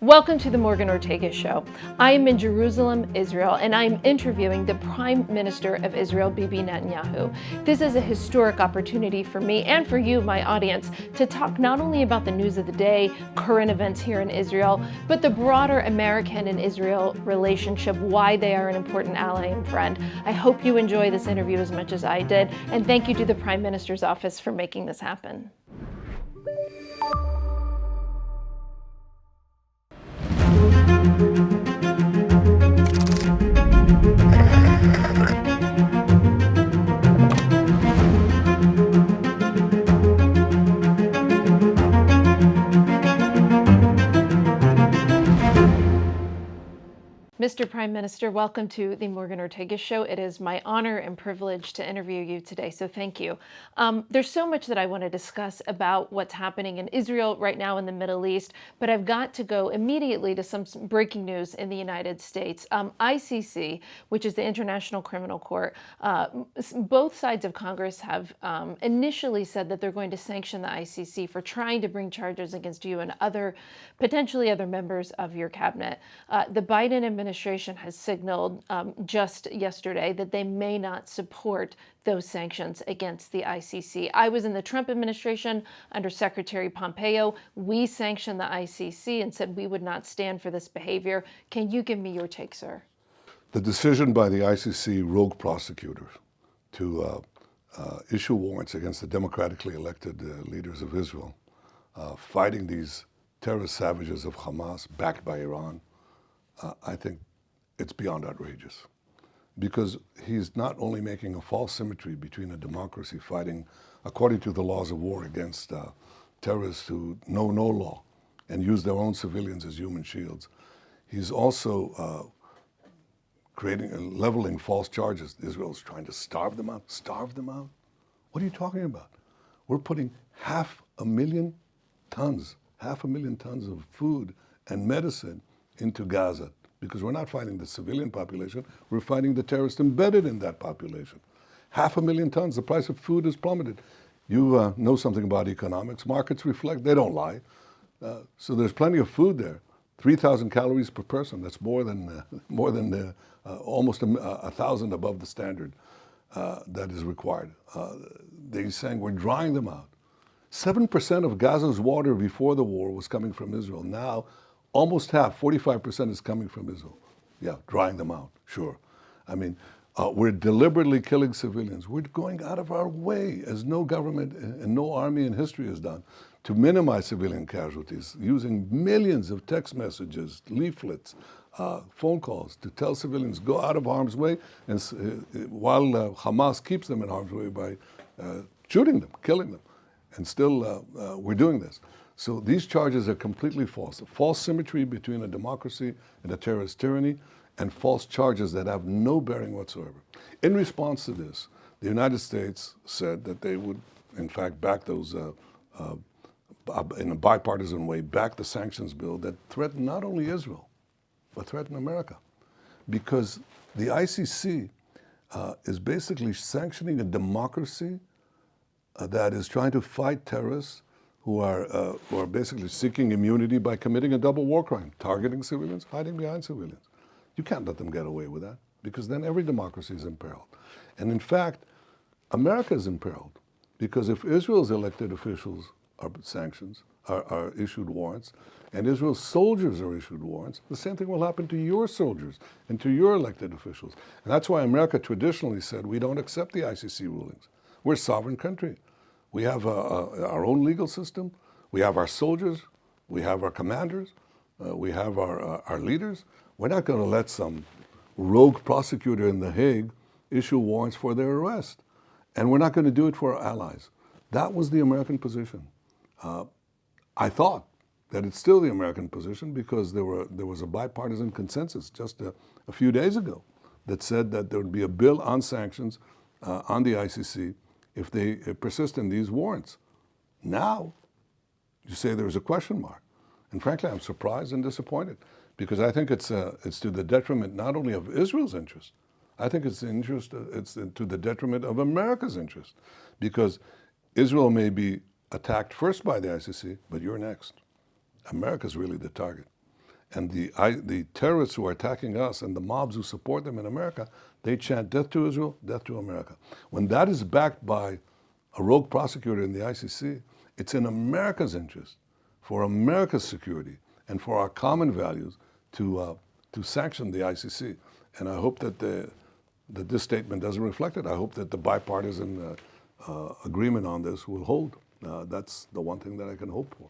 Welcome to the Morgan Ortagus Show. I am in Jerusalem, Israel, and I'm interviewing the Prime Minister of Israel, Bibi Netanyahu. This is a historic opportunity for me and for you, my audience, to talk not only about the news of the day, current events here in Israel, but the broader American and Israel relationship, why they are an important ally and friend. I hope you enjoy this interview as much as I did, and thank you to the Prime Minister's office for making this happen. Mr. Prime Minister, welcome to the Morgan Ortagus Show. It is my honor and privilege to interview you today, so thank you. There's so much that I want to discuss about what's happening in Israel right now in the Middle East, but I've got to go immediately to some breaking news in the United States. ICC, which is the International Criminal Court, both sides of Congress have initially said that they're going to sanction the ICC for trying to bring charges against you and potentially other members of your cabinet. The Biden administration has signaled just yesterday that they may not support those sanctions against the ICC. I was in the Trump administration under Secretary Pompeo. We sanctioned the ICC and said we would not stand for this behavior. Can you give me your take, sir? The decision by the ICC rogue prosecutors to issue warrants against the democratically elected leaders of Israel, fighting these terrorist savages of Hamas backed by Iran, I think it's beyond outrageous, because he's not only making a false symmetry between a democracy fighting according to the laws of war against terrorists who know no law and use their own civilians as human shields. He's also leveling false charges. Israel's trying to starve them out. Starve them out? What are you talking about? We're putting 500,000 tons of food and medicine into Gaza, because we're not fighting the civilian population, we're fighting the terrorists embedded in that population. 500,000 tons, the price of food has plummeted. You know something about economics. Markets reflect, they don't lie. So there's plenty of food there. 3,000 calories per person, that's more than almost 1,000 above the standard that is required. They're saying we're drying them out. 7% of Gaza's water before the war was coming from Israel. Now, almost half, 45%, is coming from Israel. Yeah, drying them out, sure. I mean, we're deliberately killing civilians. We're going out of our way, as no government and no army in history has done, to minimize civilian casualties, using millions of text messages, leaflets, phone calls to tell civilians, go out of harm's way, and while Hamas keeps them in harm's way by shooting them, killing them. And still, we're doing this. So these charges are completely false. A false symmetry between a democracy and a terrorist tyranny, and false charges that have no bearing whatsoever. In response to this, the United States said that they would, in fact, back those, in a bipartisan way, back the sanctions bill that threatened not only Israel, but threatened America. Because the ICC is basically sanctioning a democracy that is trying to fight terrorists who are basically seeking immunity by committing a double war crime, targeting civilians, hiding behind civilians. You can't let them get away with that, because then every democracy is imperiled. And in fact, America is imperiled, because if Israel's elected officials are sanctions, are issued warrants, and Israel's soldiers are issued warrants, the same thing will happen to your soldiers and to your elected officials. And that's why America traditionally said we don't accept the ICC rulings. We're a sovereign country. We have our own legal system. We have our soldiers. We have our commanders. We have our leaders. We're not going to let some rogue prosecutor in The Hague issue warrants for their arrest. And we're not going to do it for our allies. That was the American position. I thought that it's still the American position, because there was a bipartisan consensus just a few days ago that said that there would be a bill on sanctions on the ICC if they persist in these warrants. Now, you say there's a question mark. And frankly, I'm surprised and disappointed, because I think it's to the detriment not only of Israel's interest, I think it's to the detriment of America's interest, because Israel may be attacked first by the ICC, but you're next. America's really the target. And the terrorists who are attacking us and the mobs who support them in America, they chant death to Israel, death to America. When that is backed by a rogue prosecutor in the ICC, it's in America's interest, for America's security, and for our common values to sanction the ICC. And I hope that that this statement doesn't reflect it. I hope that the bipartisan agreement on this will hold. That's the one thing that I can hope for.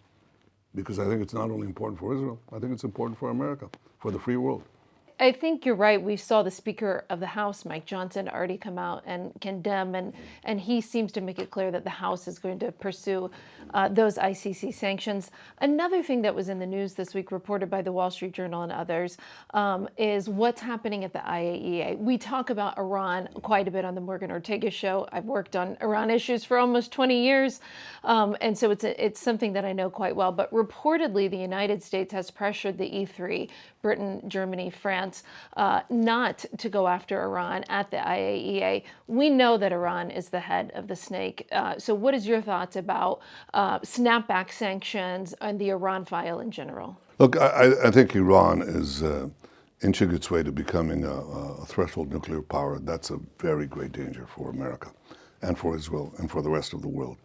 Because I think it's not only important for Israel, I think it's important for America, for the free world. I think you're right. We saw the Speaker of the House, Mike Johnson, already come out and condemn, and he seems to make it clear that the House is going to pursue those ICC sanctions. Another thing that was in the news this week, reported by the Wall Street Journal and others, is what's happening at the IAEA. We talk about Iran quite a bit on the Morgan Ortagus Show. I've worked on Iran issues for almost 20 years, and so it's something that I know quite well. But reportedly, the United States has pressured the E3, Britain, Germany, France, not to go after Iran at the IAEA. We know that Iran is the head of the snake. So what is your thoughts about snapback sanctions and the Iran file in general? Look, I think Iran is inching its way to becoming a threshold nuclear power. That's a very great danger for America and for Israel and for the rest of the world.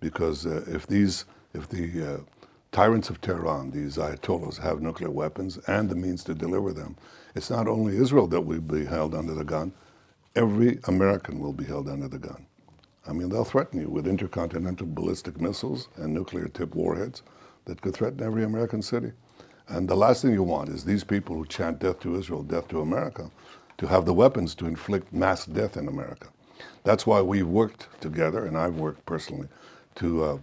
Because if the tyrants of Tehran, these Ayatollahs, have nuclear weapons and the means to deliver them, it's not only Israel that will be held under the gun, every American will be held under the gun. I mean, they'll threaten you with intercontinental ballistic missiles and nuclear-tipped warheads that could threaten every American city. And the last thing you want is these people who chant death to Israel, death to America, to have the weapons to inflict mass death in America. That's why we've worked together, and I've worked personally, to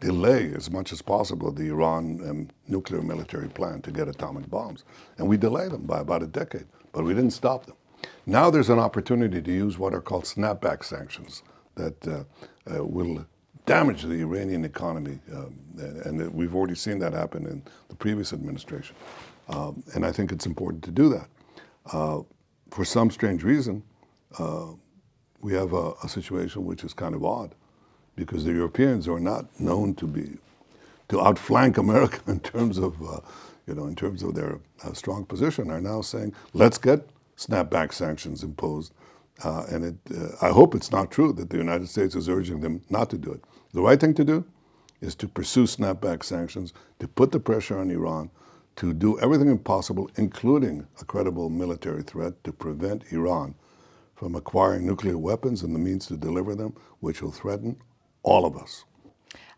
delay as much as possible the Iran nuclear military plan to get atomic bombs. And we delayed them by about a decade, but we didn't stop them. Now there's an opportunity to use what are called snapback sanctions that will damage the Iranian economy. And we've already seen that happen in the previous administration. And I think it's important to do that. For some strange reason, we have a situation which is kind of odd, because the Europeans are not known to outflank America in terms of their strong position, are now saying, let's get snapback sanctions imposed. I hope it's not true that the United States is urging them not to do it. The right thing to do is to pursue snapback sanctions, to put the pressure on Iran, to do everything possible, including a credible military threat, to prevent Iran from acquiring nuclear weapons and the means to deliver them, which will threaten all of us.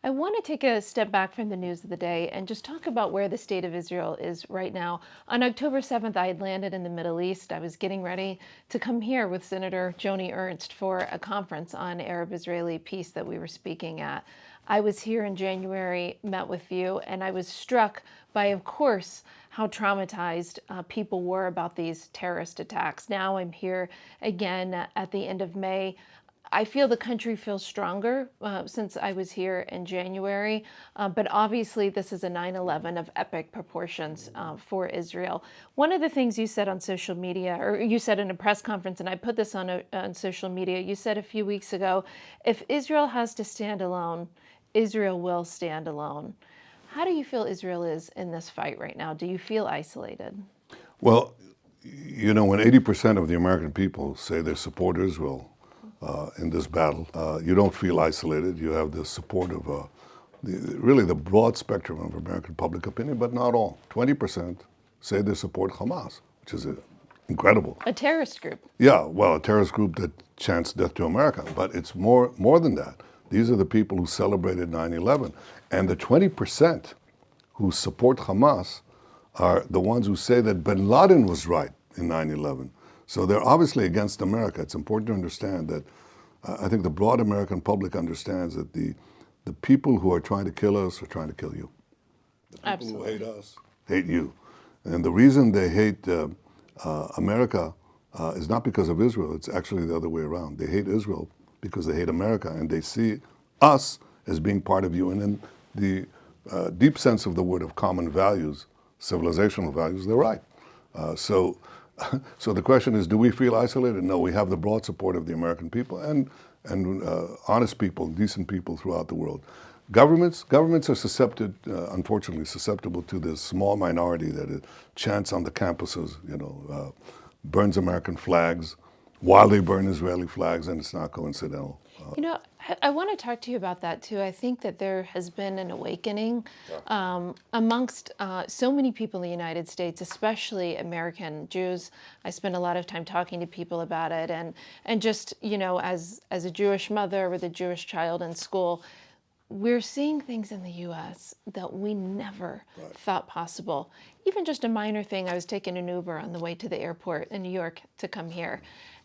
I want to take a step back from the news of the day and just talk about where the state of Israel is right now. On October 7th, I had landed in the Middle East. I was getting ready to come here with Senator Joni Ernst for a conference on Arab-Israeli peace that we were speaking at. I was here in January, met with you, and I was struck by, of course, how traumatized people were about these terrorist attacks. Now I'm here again at the end of May. I feel the country feels stronger since I was here in January, but obviously this is a 9/11 of epic proportions for Israel. One of the things you said on social media, or you said in a press conference, and I put this on social media, you said a few weeks ago, if Israel has to stand alone, Israel will stand alone. How do you feel Israel is in this fight right now? Do you feel isolated? Well, you know, when 80% of the American people say they support Israel, in this battle, you don't feel isolated. You have the support of really the broad spectrum of American public opinion, but not all. 20% say they support Hamas, which is incredible. A terrorist group. Yeah, well, a terrorist group that chants death to America, but it's more than that. These are the people who celebrated 9/11. And the 20% who support Hamas are the ones who say that bin Laden was right in 9/11. So they're obviously against America. It's important to understand that I think the broad American public understands that the people who are trying to kill us are trying to kill you. The people Absolutely. who hate us hate you. And the reason they hate America is not because of Israel. It's actually the other way around. They hate Israel because they hate America, and they see us as being part of you. And in the deep sense of the word of common values, civilizational values, they're right. So the question is, do we feel isolated? No, we have the broad support of the American people and honest people, decent people throughout the world. Governments are unfortunately susceptible to this small minority that chants on the campuses, burns American flags while they burn Israeli flags, and it's not coincidental. I want to talk to you about that too. I think that there has been an awakening amongst so many people in the United States, especially American Jews. I spend a lot of time talking to people about it, and just as a Jewish mother with a Jewish child in school, we're seeing things in the U.S. that we never thought possible. Even just a minor thing. I was taking an Uber on the way to the airport in New York to come here,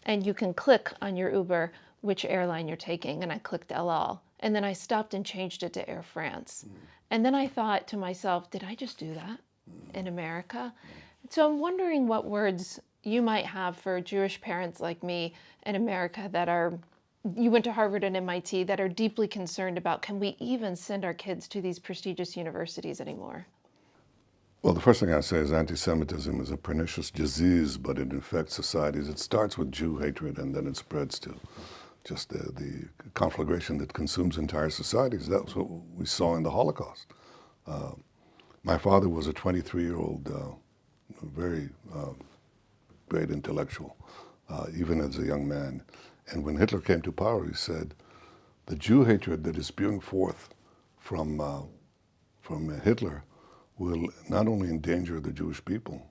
and you can click on your Uber which airline you're taking, and I clicked El Al. And then I stopped and changed it to Air France. And then I thought to myself, did I just do that in America? So I'm wondering what words you might have for Jewish parents like me in America you went to Harvard and MIT, that are deeply concerned about, can we even send our kids to these prestigious universities anymore? Well, the first thing I say is anti-Semitism is a pernicious disease, but it infects societies. It starts with Jew hatred, and then it spreads to just the conflagration that consumes entire societies. That's what we saw in the Holocaust. My father was a 23-year-old, very great intellectual, even as a young man. And when Hitler came to power, he said, the Jew hatred that is spewing forth from Hitler will not only endanger the Jewish people,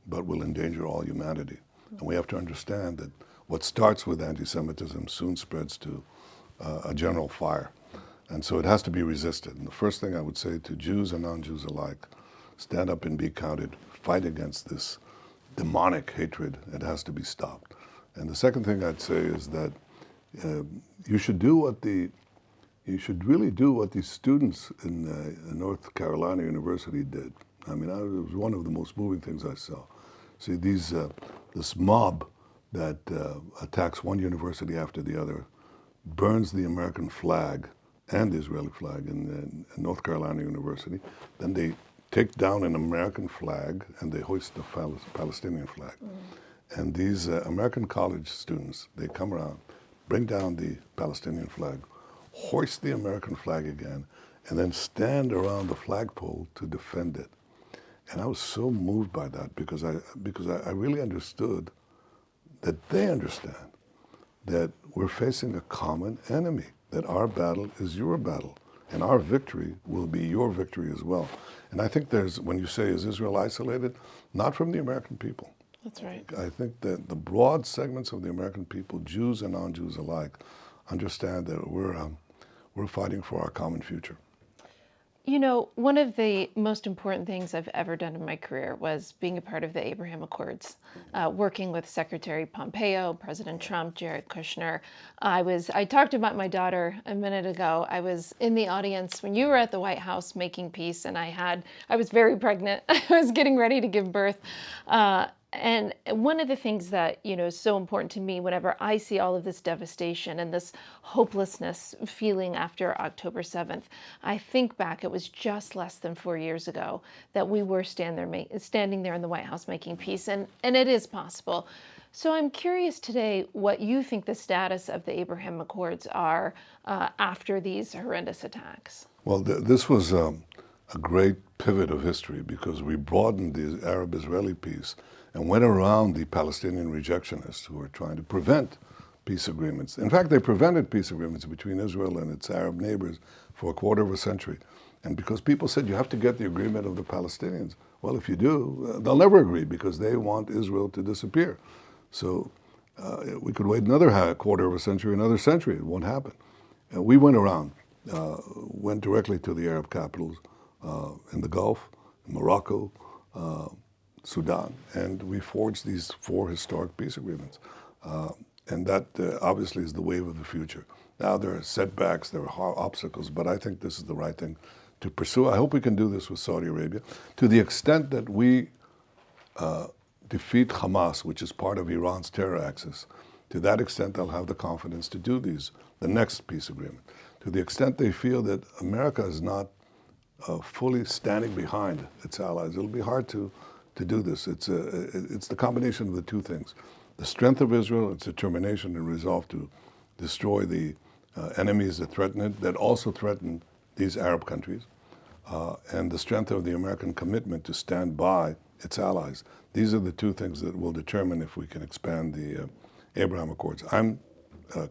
but will endanger all humanity. And we have to understand that what starts with anti-Semitism soon spreads to a general fire. And so it has to be resisted. And the first thing I would say to Jews and non-Jews alike, stand up and be counted, fight against this demonic hatred. It has to be stopped. And the second thing I'd say is that you should really do what these students in North Carolina University did. I mean, it was one of the most moving things I saw. See, this mob that attacks one university after the other, burns the American flag and the Israeli flag in North Carolina University. Then they take down an American flag and they hoist the Palestinian flag. And these American college students, they come around, bring down the Palestinian flag, hoist the American flag again, and then stand around the flagpole to defend it. And I was so moved by that because I really understood that they understand that we're facing a common enemy, that our battle is your battle, and our victory will be your victory as well. And I think when you say, is Israel isolated? Not from the American people. That's right. I think that the broad segments of the American people, Jews and non-Jews alike, understand that we're fighting for our common future. One of the most important things I've ever done in my career was being a part of the Abraham Accords, working with Secretary Pompeo, President Trump, Jared Kushner. I talked about my daughter a minute ago. I was in the audience when you were at the White House making peace, and I was very pregnant. I was getting ready to give birth. And one of the things that, is so important to me whenever I see all of this devastation and this hopelessness feeling after October 7th, I think back, it was just less than 4 years ago that we were standing there in the White House making peace, and it is possible. So I'm curious today what you think the status of the Abraham Accords are after these horrendous attacks. Well, this was a great pivot of history because we broadened the Arab-Israeli peace and went around the Palestinian rejectionists who were trying to prevent peace agreements. In fact, they prevented peace agreements between Israel and its Arab neighbors for a quarter of a century. And because people said you have to get the agreement of the Palestinians. Well, if you do, they'll never agree because they want Israel to disappear. So we could wait another quarter of a century, another century, it won't happen. We went around, went directly to the Arab capitals in the Gulf, Morocco, Sudan, and we forged these 4 historic peace agreements. And that obviously is the wave of the future. Now there are setbacks, there are obstacles, but I think this is the right thing to pursue. I hope we can do this with Saudi Arabia. To the extent that we defeat Hamas, which is part of Iran's terror axis, to that extent they'll have the confidence to do the next peace agreement. To the extent they feel that America is not fully standing behind its allies, it'll be hard to do this. It's the combination of the two things. The strength of Israel, its determination and resolve to destroy the enemies that threaten it, that also threaten these Arab countries, and the strength of the American commitment to stand by its allies. These are the two things that will determine if we can expand the Abraham Accords. I'm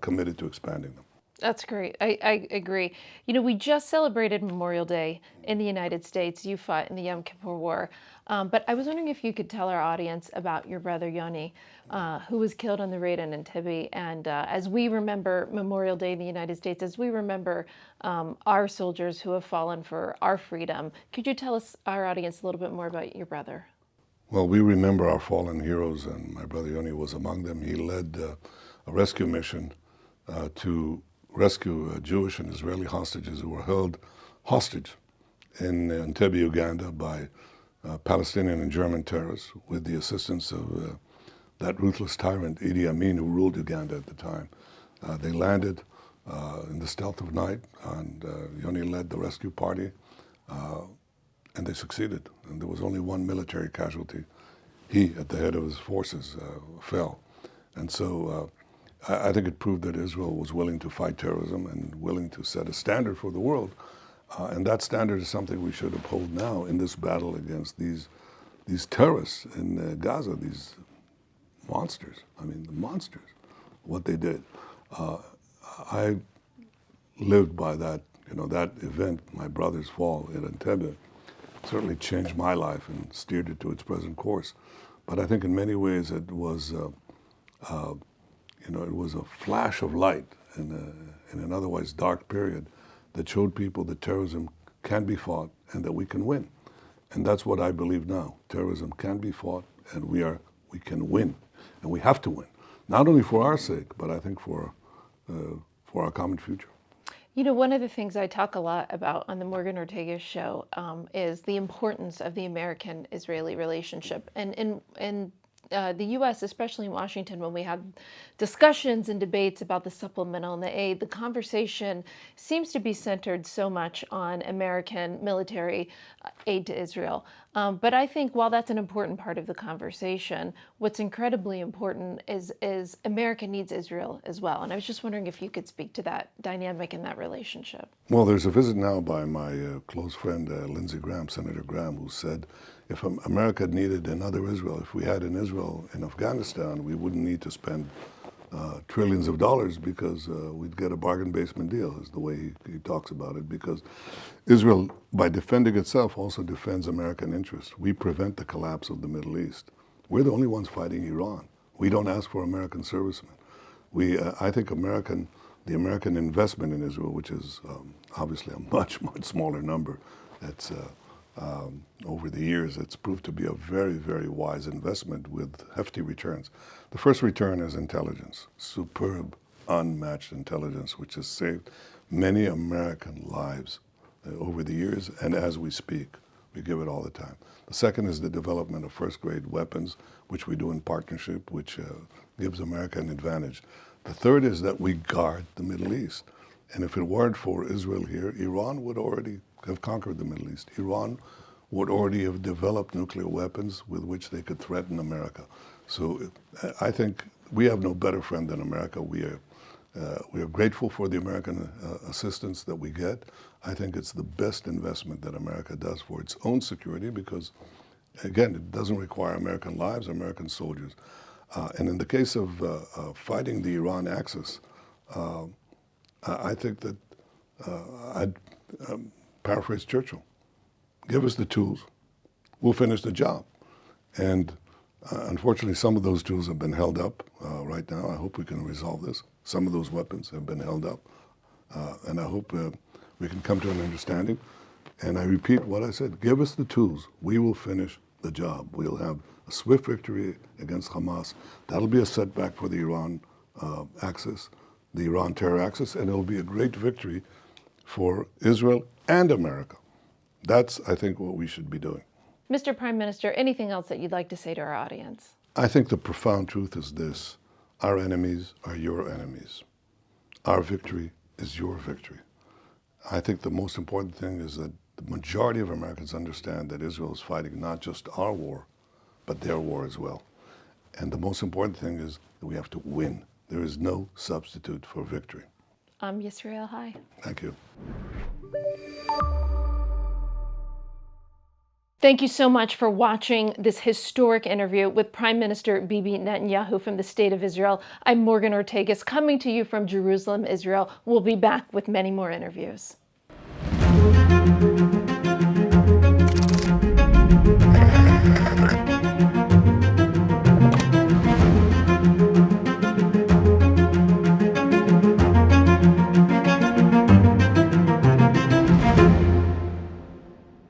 committed to expanding them. That's great. I agree. You know, we just celebrated Memorial Day in the United States. You fought in the Yom Kippur War. But I was wondering if you could tell our audience about your brother Yoni, who was killed on the raid in Entebbe. And as we remember Memorial Day in the United States, as we remember our soldiers who have fallen for our freedom, could you tell us, our audience, a little bit more about your brother? Well, we remember our fallen heroes, and my brother Yoni was among them. He led a rescue mission to rescue Jewish and Israeli hostages who were held hostage in Entebbe, Uganda by Palestinian and German terrorists with the assistance of that ruthless tyrant Idi Amin, who ruled Uganda at the time. They landed in the stealth of night, and Yoni led the rescue party, and they succeeded. And there was only one military casualty. He, at the head of his forces, fell. And so I think it proved that Israel was willing to fight terrorism and willing to set a standard for the world. And that standard is something we should uphold now in this battle against these terrorists in Gaza, these monsters. I mean, the monsters, what they did. I lived by that, that event, my brother's fall in Entebbe, certainly changed my life and steered it to its present course. But I think in many ways it was it was a flash of light in an otherwise dark period that showed people that terrorism can be fought and that we can win. And that's what I believe now. Terrorism can be fought, and we can win, and we have to win, not only for our sake, but I think for our common future. You know, one of the things I talk a lot about on the Morgan Ortagus Show is the importance of the American-Israeli relationship. And in the U.S., especially in Washington, when we have discussions and debates about the supplemental and the aid, the conversation seems to be centered so much on American military aid to Israel. But I think while that's an important part of the conversation, what's incredibly important is America needs Israel as well. And I was just wondering if you could speak to that dynamic in that relationship. Well, there's a visit now by my close friend, Lindsey Graham, Senator Graham, who said, if America needed another Israel, if we had an Israel in Afghanistan, we wouldn't need to spend trillions of dollars because we'd get a bargain basement deal, is the way he talks about it, because Israel, by defending itself, also defends American interests. We prevent the collapse of the Middle East. We're the only ones fighting Iran. We don't ask for American servicemen. I think the American investment in Israel, which is obviously a much, much smaller number, that's over the years, it's proved to be a very, very wise investment with hefty returns. The first return is intelligence, superb, unmatched intelligence, which has saved many American lives over the years, and as we speak, we give it all the time. The second is the development of first-grade weapons, which we do in partnership, which gives America an advantage. The third is that we guard the Middle East. And if it weren't for Israel here, Iran would already have conquered the Middle East. Iran would already have developed nuclear weapons with which they could threaten America. So I think we have no better friend than America. We are grateful for the American assistance that we get. I think it's the best investment that America does for its own security because, again, it doesn't require American lives, American soldiers. And in the case of fighting the Iran axis, I think that I'd paraphrase Churchill. Give us the tools, we'll finish the job. And unfortunately, some of those tools have been held up right now. I hope we can resolve this. Some of those weapons have been held up. And I hope we can come to an understanding. And I repeat what I said, give us the tools, we will finish the job. We'll have a swift victory against Hamas. That'll be a setback for the Iran axis, the Iran terror axis, and it'll be a great victory for Israel and America. That's, I think, what we should be doing. Mr. Prime Minister, anything else that you'd like to say to our audience? I think the profound truth is this: our enemies are your enemies. Our victory is your victory. I think the most important thing is that the majority of Americans understand that Israel is fighting not just our war, but their war as well. And the most important thing is that we have to win. There is no substitute for victory. I'm Yisrael Hai. Thank you. Thank you so much for watching this historic interview with Prime Minister Bibi Netanyahu from the State of Israel. I'm Morgan Ortagus, coming to you from Jerusalem, Israel. We'll be back with many more interviews.